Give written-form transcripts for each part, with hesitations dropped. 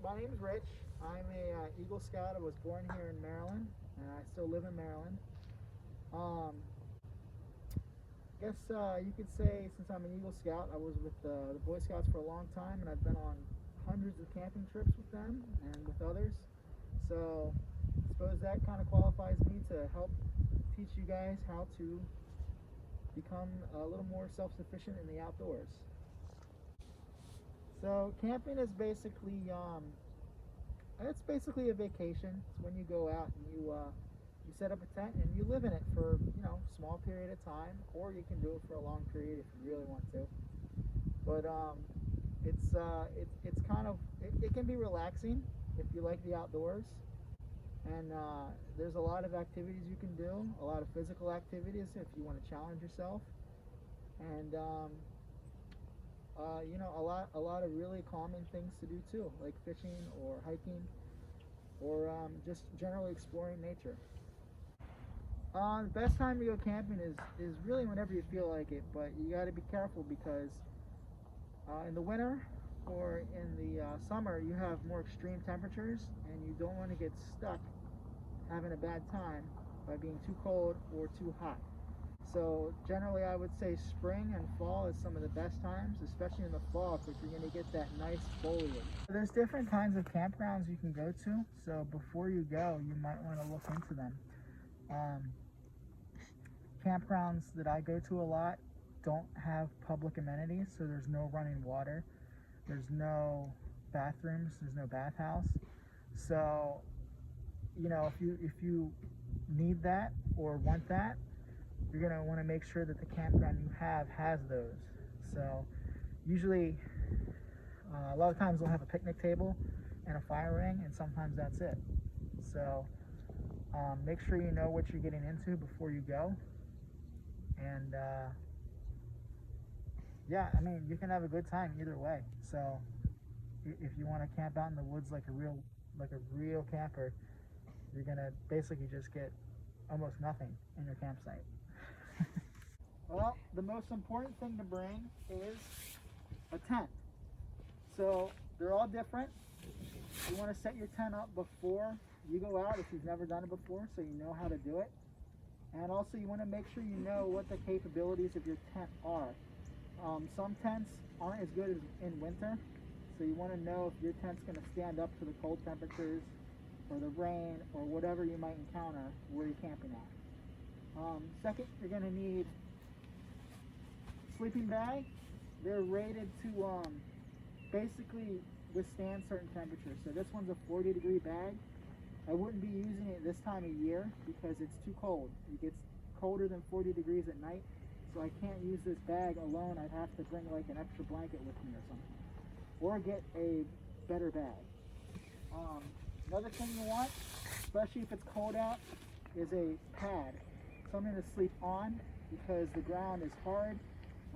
My name's Rich. I'm a Eagle Scout. I was born here in Maryland, and I still live in Maryland. Um, guess you could say since I'm an Eagle Scout, I was with the Boy Scouts for a long time, and I've been on hundreds of camping trips with them and with others. So I suppose that kind of qualifies me to help teach you guys how to become a little more self-sufficient in the outdoors. So camping is basically it's basically a vacation. It's when you go out and you set up a tent and you live in it for a small period of time, or you can do it for a long period if you really want to. But it's kind of it can be relaxing if you like the outdoors, and there's a lot of activities you can do, a lot of physical activities if you want to challenge yourself, and a lot of really calming things to do too, like fishing or hiking, or just generally exploring nature. The best time to go camping is really whenever you feel like it, but you got to be careful because in the winter or in the summer you have more extreme temperatures, and you don't want to get stuck having a bad time by being too cold or too hot. So generally I would say spring and fall is some of the best times, especially in the fall, because you're going to get that nice foliage. There's different kinds of campgrounds you can go to, so before you go you might want to look into them. Campgrounds that I go to a lot don't have public amenities, so there's no running water, there's no bathrooms, there's no bathhouse. So if you need that or want that, you're going to want to make sure that the campground you have has those. So usually a lot of times they'll have a picnic table and a fire ring, and sometimes that's it. So make sure you know what you're getting into before you go. And you can have a good time either way. So if you want to camp out in the woods like a real camper, you're gonna basically just get almost nothing in your campsite. Well, the most important thing to bring is a tent. So they're all different. You want to set your tent up before you go out if you've never done it before, so you know how to do it. And also you want to make sure you know what the capabilities of your tent are. Some tents aren't as good as in winter, so you want to know if your tent's going to stand up to the cold temperatures or the rain or whatever you might encounter where you're camping at. Second, you're going to need sleeping bag. They're rated to basically withstand certain temperatures. So this one's a 40-degree bag. I wouldn't be using it this time of year because it's too cold. It gets colder than 40 degrees at night, so I can't use this bag alone. I'd have to bring like an extra blanket with me or something, or get a better bag. Another thing you want, especially if it's cold out, is a pad, something to sleep on, because the ground is hard,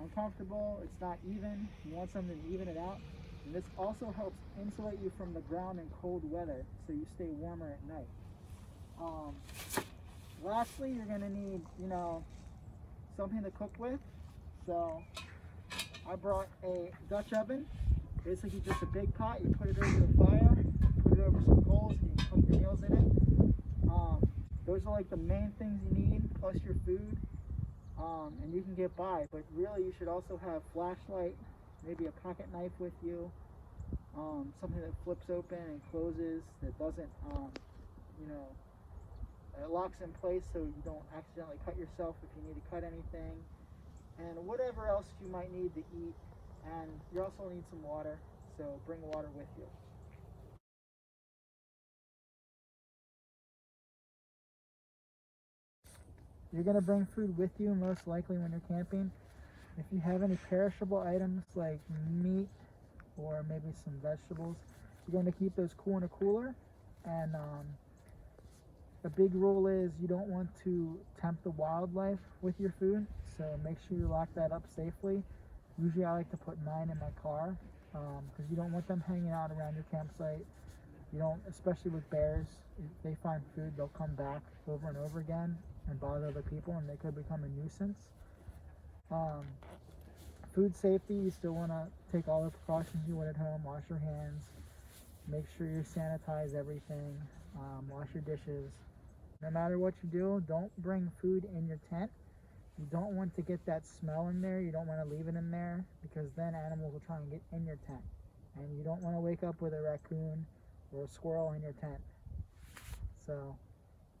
uncomfortable, it's not even. You want something to even it out. And this also helps insulate you from the ground in cold weather, so you stay warmer at night. Lastly, you're going to need, something to cook with. So I brought a Dutch oven, basically just a big pot. You put it over the fire, put it over some coals, and you cook your meals in it. Those are like the main things you need, plus your food, and you can get by. But really, you should also have flashlight, maybe a pocket knife with you, something that flips open and closes, that doesn't, it locks in place so you don't accidentally cut yourself if you need to cut anything, and whatever else you might need to eat. And you also need some water, so bring water with you. You're going to bring food with you most likely when you're camping. If you have any perishable items like meat or maybe some vegetables, you're going to keep those cool in a cooler. And a big rule is you don't want to tempt the wildlife with your food, so make sure you lock that up safely. Usually I like to put mine in my car because you don't want them hanging out around your campsite. You don't, especially with bears, if they find food, they'll come back over and over again and bother other people, and they could become a nuisance. Food safety, you still want to take all the precautions you would at home, wash your hands, Make sure you sanitize everything. Wash your dishes. No matter what you do, don't bring food in your tent. You don't want to get that smell in there. You don't want to leave it in there because then animals will try and get in your tent. And you don't want to wake up with a raccoon or a squirrel in your tent. So,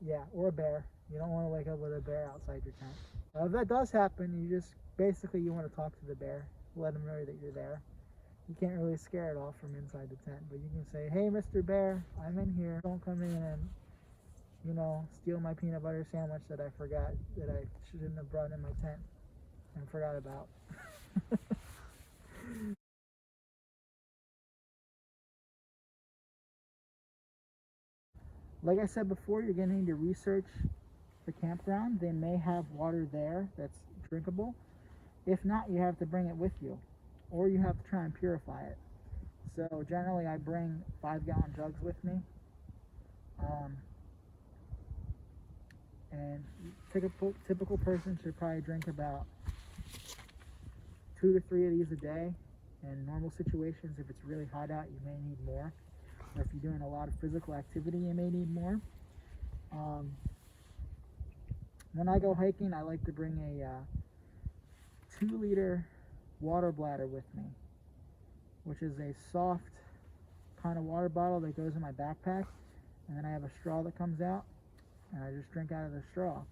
yeah, or a bear. You don't want to wake up with a bear outside your tent. If that does happen, you want to talk to the bear. Let them know that you're there. You can't really scare it off from inside the tent, but you can say, "Hey, Mr. Bear, I'm in here. Don't come in and, steal my peanut butter sandwich that I forgot, that I shouldn't have brought in my tent and forgot about." Like I said before, you're going to need to research the campground. They may have water there that's drinkable. If not, you have to bring it with you, or you have to try and purify it. So generally I bring 5-gallon jugs with me. And typical person should probably drink about 2 to 3 of these a day. In normal situations, if it's really hot out, you may need more. Or if you're doing a lot of physical activity, you may need more. When I go hiking, I like to bring a 2-liter water bladder with me, which is a soft kind of water bottle that goes in my backpack, and then I have a straw that comes out, and I just drink out of the straw.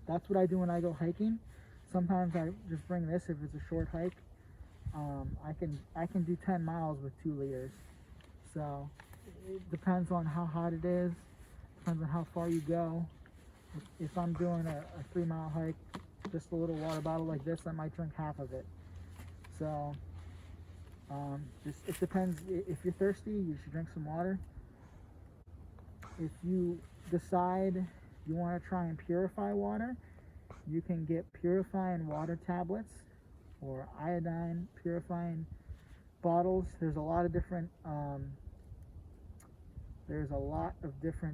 That's what I do when I go hiking. Sometimes I just bring this if it's a short hike. I can do 10 miles with 2 liters. So it depends on how hot it is, depends on how far you go. If I'm doing a 3-mile hike, just a little water bottle like this, I might drink half of it. So it depends. If you're thirsty, you should drink some water. If you decide you want to try and purify water, you can get purifying water tablets or iodine purifying bottles. There's a lot of different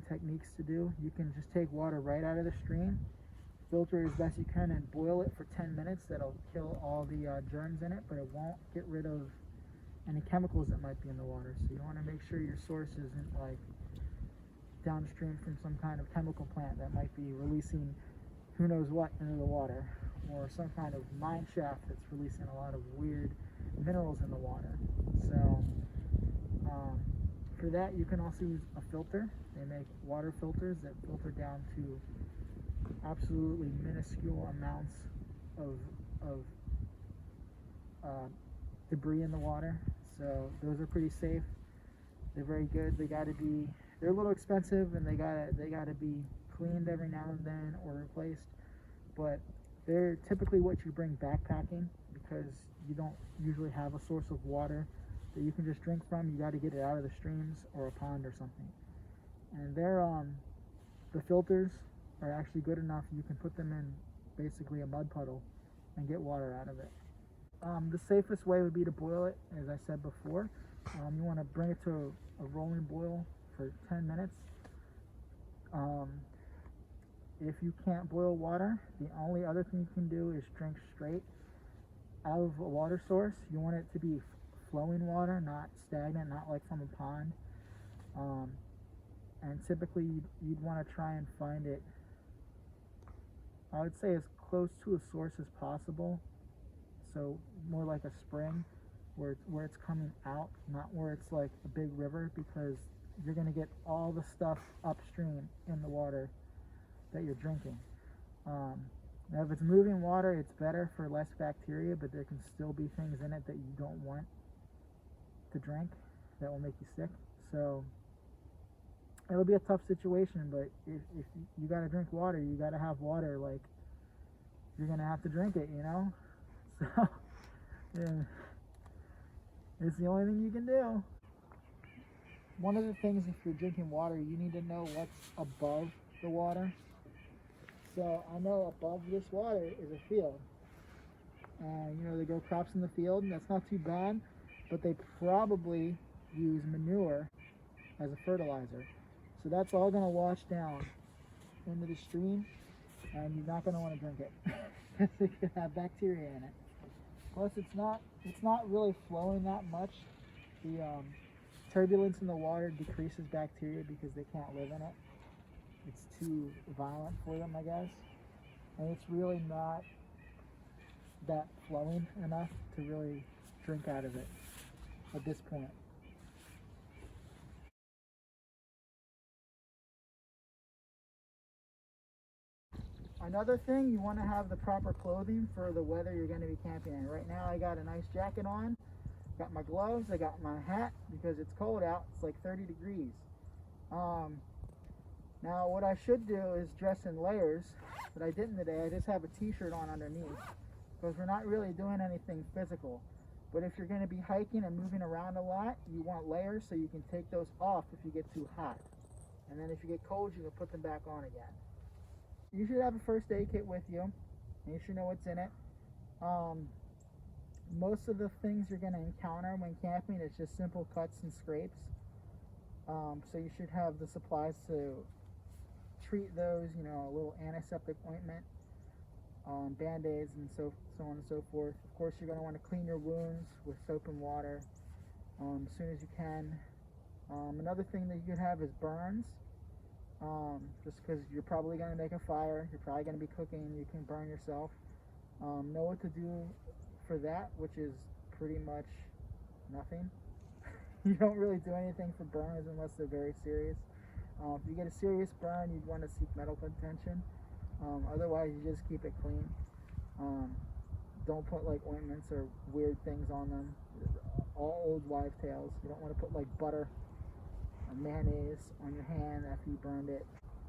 techniques to do. You can just take water right out of the stream, filter it as best you can, and boil it for 10 minutes. That'll kill all the germs in it, but it won't get rid of any chemicals that might be in the water. So you want to make sure your source isn't like downstream from some kind of chemical plant that might be releasing who knows what into the water, or some kind of mine shaft that's releasing a lot of weird minerals in the water. So for that, you can also use a filter. They make water filters that filter down to absolutely minuscule amounts of debris in the water. So those are pretty safe. They're very good. They're a little expensive, and they gotta be cleaned every now and then or replaced. But they're typically what you bring backpacking, because you don't usually have a source of water that you can just drink from. You got to get it out of the streams or a pond or something. And the filters are actually good enough. You can put them in basically a mud puddle and get water out of it. The safest way would be to boil it, as I said before. You want to bring it to a rolling boil for 10 minutes. If you can't boil water, the only other thing you can do is drink straight out of a water source. You want it to be flowing water, not stagnant, not like from a pond. And typically you'd want to try and find it, I would say, as close to a source as possible. So more like a spring where it's coming out, not where it's like a big river, because you're going to get all the stuff upstream in the water that you're drinking. Now if it's moving water, it's better for less bacteria, but there can still be things in it that you don't want to drink that will make you sick. So it'll be a tough situation, but if you got to drink water, you got to have water. Like, you're going to have to drink it, So yeah, it's the only thing you can do. One of the things, if you're drinking water, you need to know what's above the water. So I know above this water is a field. And they grow crops in the field, and that's not too bad, but they probably use manure as a fertilizer. So that's all going to wash down into the stream, and you're not going to want to drink it because it could have bacteria in it. Plus, it's not really flowing that much. The turbulence in the water decreases bacteria because they can't live in it. It's too violent for them, I guess. And it's really not that flowing enough to really drink out of it at this point. Another thing, you want to have the proper clothing for the weather you're going to be camping in. Right now I got a nice jacket on, got my gloves, I got my hat because it's cold out. It's like 30 degrees. Now what I should do is dress in layers, but I didn't today. I just have a t-shirt on underneath because we're not really doing anything physical. But if you're going to be hiking and moving around a lot, you want layers so you can take those off if you get too hot. And then if you get cold, you can put them back on again. You should have a first aid kit with you, and you should know what's in it. Most of the things you're going to encounter when camping is just simple cuts and scrapes. So you should have the supplies to treat those, you know, a little antiseptic ointment, band-aids, and so on and so forth. Of course, you're going to want to clean your wounds with soap and water as soon as you can. Another thing that you could have is burns. Just because you're probably going to make a fire, you're probably going to be cooking, you can burn yourself. Know what to do for that, which is pretty much nothing. You don't really do anything for burns unless they're very serious. If you get a serious burn, you'd want to seek medical attention. Otherwise, you just keep it clean. Don't put like ointments or weird things on them. All old wives' tales. You don't want to put like butter or mayonnaise on your hand after you burned it.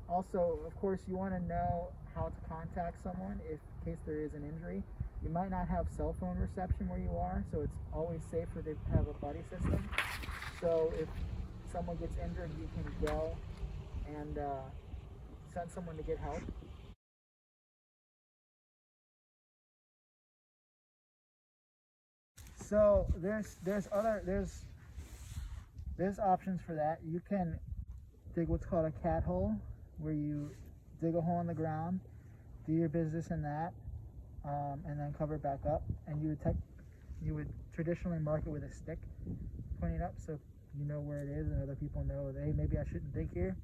Also, of course, you want to know how to contact someone in case there is an injury. You might not have cell phone reception where you are, so it's always safer to have a buddy system. So if someone gets injured, you can go and send someone to get help. So there's options for that. You can dig what's called a cat hole, where you dig a hole in the ground, do your business in that, and then cover it back up. And you would traditionally mark it with a stick pointing up, so you know where it is, and other people know that, hey, maybe I shouldn't dig here.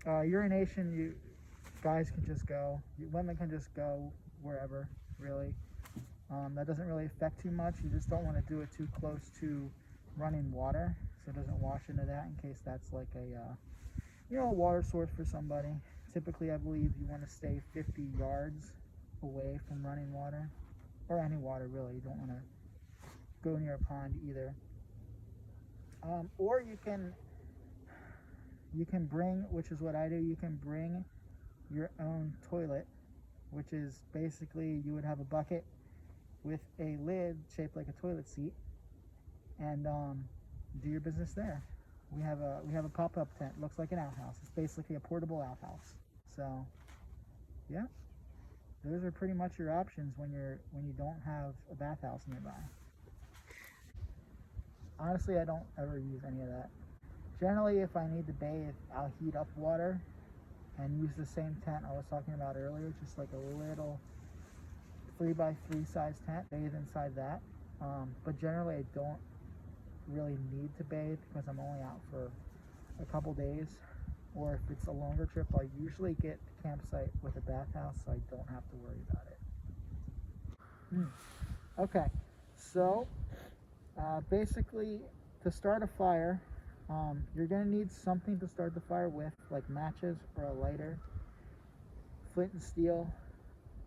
Urination, you guys can just go. Women can just go wherever, really. That doesn't really affect too much. You just don't want to do it too close to running water, so it doesn't wash into that, in case that's like a water source for somebody. Typically, I believe you want to stay 50 yards away from running water, or any water really. You don't want to go near a pond either. Or you can bring, which is what I do, you can bring your own toilet, which is basically you would have a bucket with a lid shaped like a toilet seat, and do your business there. We have a pop-up tent. Looks like an outhouse. It's basically a portable outhouse. So yeah, those are pretty much your options when you don't have a bathhouse nearby. Honestly, I don't ever use any of that. Generally, if I need to bathe, I'll heat up water and use the same tent I was talking about earlier, just like a little 3x3 size tent, bathe inside that. But generally, I don't really need to bathe because I'm only out for a couple days. Or if it's a longer trip, I usually get the campsite with a bathhouse, so I don't have to worry about it. Okay, so basically, to start a fire, you're going to need something to start the fire with, like matches or a lighter, flint and steel.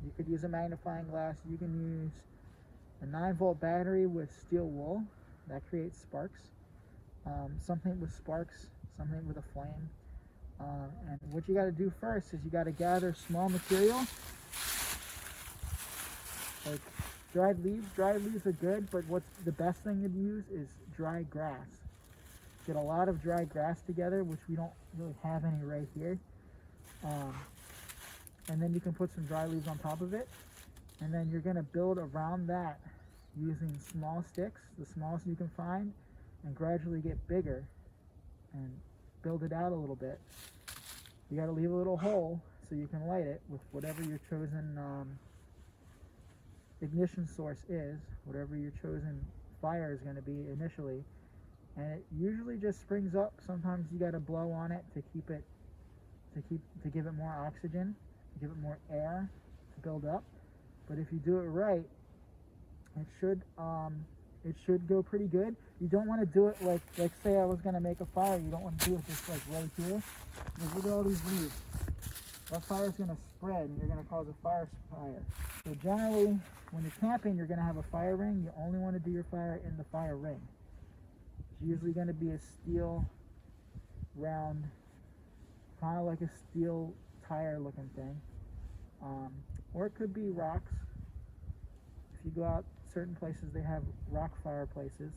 You could use a magnifying glass. You can use a 9-volt battery with steel wool. That creates sparks. Something with sparks, something with a flame. And what you got to do first is you got to gather small material, like dried leaves. Dried leaves are good, but what's the best thing to use is dry grass. Get a lot of dry grass together, which we don't really have any right here. And then you can put some dry leaves on top of it. And then you're going to build around that using small sticks, the smallest you can find, and gradually get bigger and build it out a little bit. You got to leave a little hole so you can light it with whatever your chosen ignition source is, whatever your chosen fire is going to be initially, and it usually just springs up. Sometimes you got to blow on it to keep it to give it more oxygen, to give it more air to build up. But if you do it right, it should go pretty good. You don't want to do it like say I was going to make a fire. You don't want to do it just like right here. Because look at all these leaves. That fire is going to spread and you're going to cause a fire. So generally, when you're camping, you're going to have a fire ring. You only want to do your fire in the fire ring. It's usually going to be a steel round, kind of like a steel tire looking thing. Or it could be rocks. If you go out certain places, they have rock fireplaces.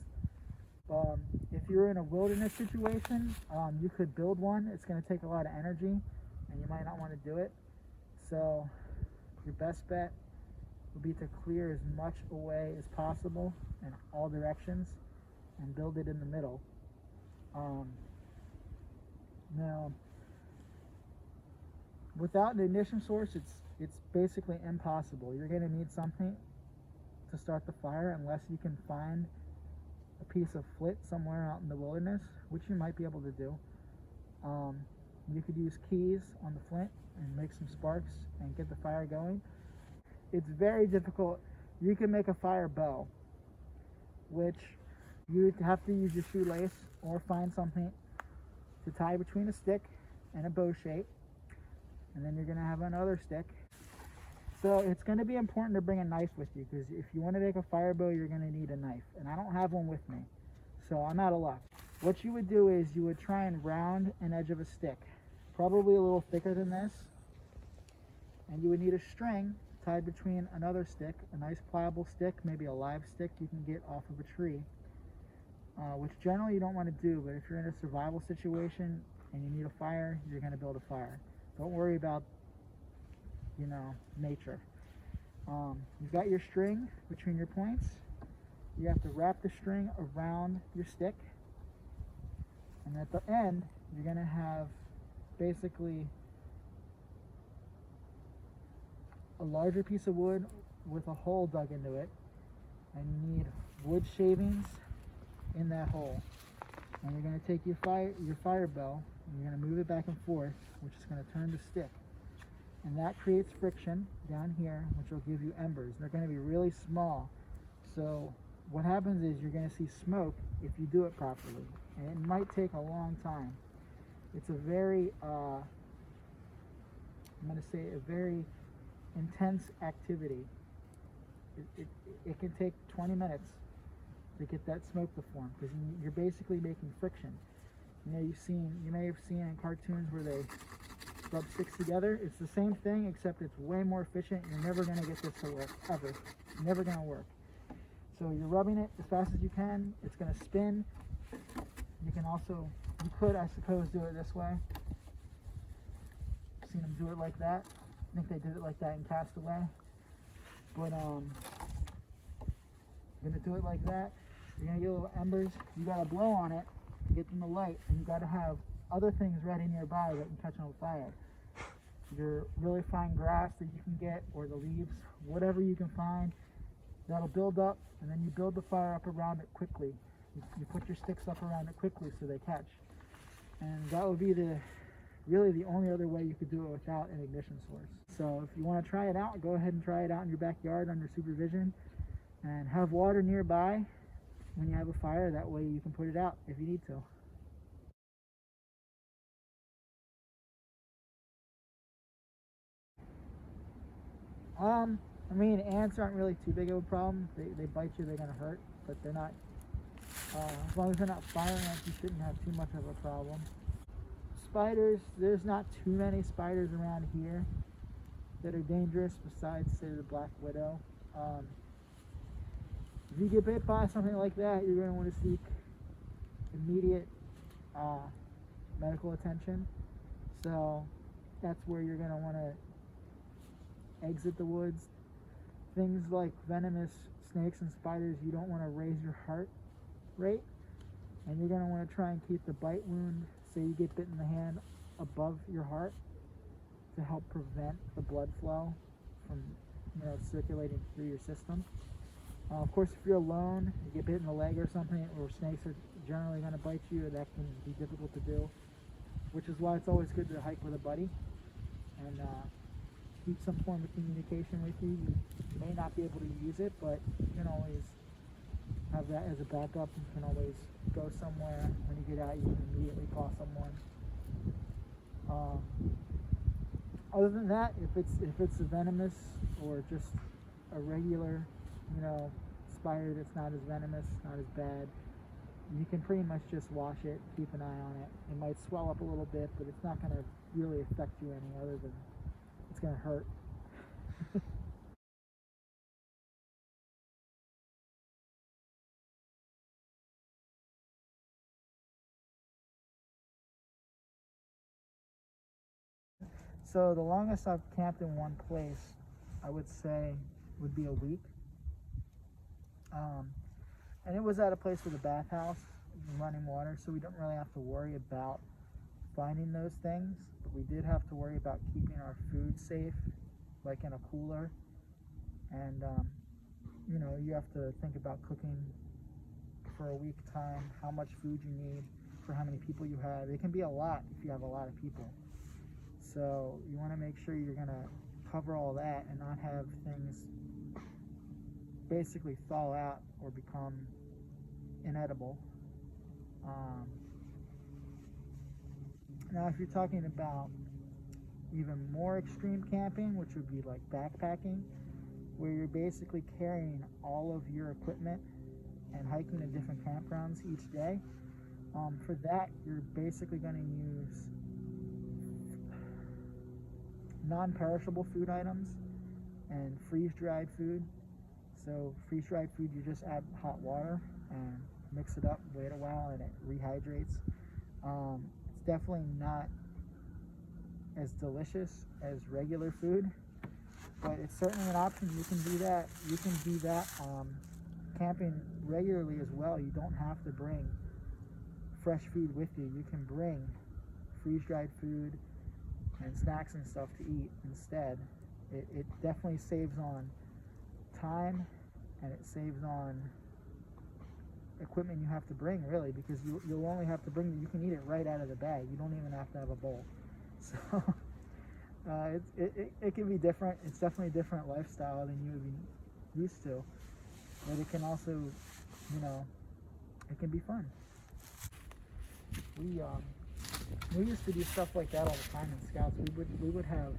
If you're in a wilderness situation, you could build one. It's going to take a lot of energy and you might not want to do it. So your best bet would be to clear as much away as possible in all directions and build it in the middle. Now, without an ignition source, it's basically impossible. You're going to need something to start the fire unless you can find a piece of flint somewhere out in the wilderness, which you might be able to do. You could use keys on the flint and make some sparks and get the fire going. It's very difficult. You can make a fire bow, which you'd have to use your shoelace or find something to tie between a stick and a bow shape, and then you're going to have another stick. So it's going to be important to bring a knife with you, because if you want to make a fire bow, you're going to need a knife, and I don't have one with me, so I'm out of luck. What you would do is you would try and round an edge of a stick, probably a little thicker than this, and you would need a string tied between another stick, a nice pliable stick, maybe a live stick you can get off of a tree, which generally you don't want to do, but if you're in a survival situation and you need a fire, you're going to build a fire. Don't worry about, nature. You've got your string between your points. You have to wrap the string around your stick, and at the end you're going to have basically a larger piece of wood with a hole dug into it, and you need wood shavings in that hole. And you're going to take your fire bell and you're going to move it back and forth, which is going to turn the stick, and that creates friction down here, which will give you embers. They're going to be really small, so what happens is you're going to see smoke if you do it properly, and it might take a long time. It's a very a very intense activity. It can take 20 minutes to get that smoke to form, because you're basically making friction. You may have seen in cartoons where they rub sticks together. It's the same thing, except it's way more efficient. You're never going to get this to work, ever. It's never going to work. So you're rubbing it as fast as you can. It's going to spin. You could, I suppose, do it this way. I've seen them do it like that. I think they did it like that in Castaway. But you're going to do it like that. You're going to get little embers. You got to blow on it to get them to light, and you got to have other things ready nearby that can catch on fire. Your really fine grass that you can get, or the leaves, whatever you can find, that'll build up, and then you build the fire up around it quickly. You put your sticks up around it quickly so they catch. And that would be really the only other way you could do it without an ignition source. So if you want to try it out, go ahead and try it out in your backyard under supervision, and have water nearby when you have a fire. That way you can put it out if you need to. Ants aren't really too big of a problem. They bite you, they're going to hurt, but they're not, as long as they're not fire ants, you shouldn't have too much of a problem. Spiders, there's not too many spiders around here that are dangerous, besides, say, the black widow. If you get bit by something like that, you're going to want to seek immediate medical attention. So that's where you're going to want to exit the woods. Things like venomous snakes and spiders, you don't want to raise your heart rate, and you're going to want to try and keep the bite wound, say you get bit in the hand, above your heart to help prevent the blood flow from circulating through your system. Of course, if you're alone, you get bit in the leg or something, or snakes are generally going to bite you, that can be difficult to do, which is why it's always good to hike with a buddy and keep some form of communication with you. You may not be able to use it, but you can always have that as a backup. You can always go somewhere. When you get out, you can immediately call someone. Other than that, if it's a venomous or just a regular, spider that's not as venomous, not as bad, you can pretty much just wash it, keep an eye on it. It might swell up a little bit, but it's not going to really affect you any other than it's going to hurt. So the longest I've camped in one place, I would say, would be a week. And it was at a place with a bathhouse and running water, so we don't really have to worry about finding those things. But we did have to worry about keeping our food safe, like in a cooler. And, you have to think about cooking for a week time, how much food you need for how many people you have. It can be a lot if you have a lot of people. So you want to make sure you're going to cover all that and not have things basically thaw out or become inedible. Now, if you're talking about even more extreme camping, which would be like backpacking, where you're basically carrying all of your equipment and hiking to different campgrounds each day, for that, you're basically going to use non-perishable food items and freeze-dried food. So freeze-dried food, you just add hot water and mix it up, wait a while, and it rehydrates. It's definitely not as delicious as regular food, but it's certainly an option. You can do that. You can do that camping regularly as well. You don't have to bring fresh food with you. You can bring freeze-dried food and snacks and stuff to eat instead. It definitely saves on time, and it saves on equipment you have to bring, really, because you'll only have to bring, you can eat it right out of the bag. You don't even have to have a bowl. So it can be different. It's definitely a different lifestyle than you would be used to, but it can also, it can be fun. We used to do stuff like that all the time in Scouts. We would have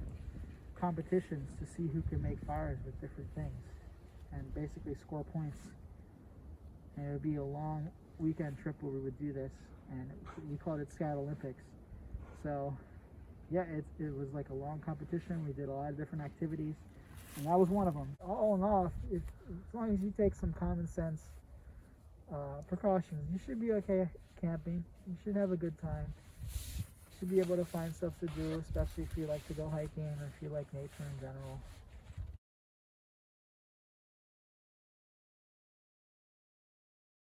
competitions to see who could make fires with different things and basically score points. And it would be a long weekend trip where we would do this, and we called it Scout Olympics. So yeah, it was like a long competition. We did a lot of different activities, and that was one of them. All in all, as long as you take some common sense precautions, you should be okay camping. You should have a good time. You should be able to find stuff to do, especially if you like to go hiking or if you like nature in general.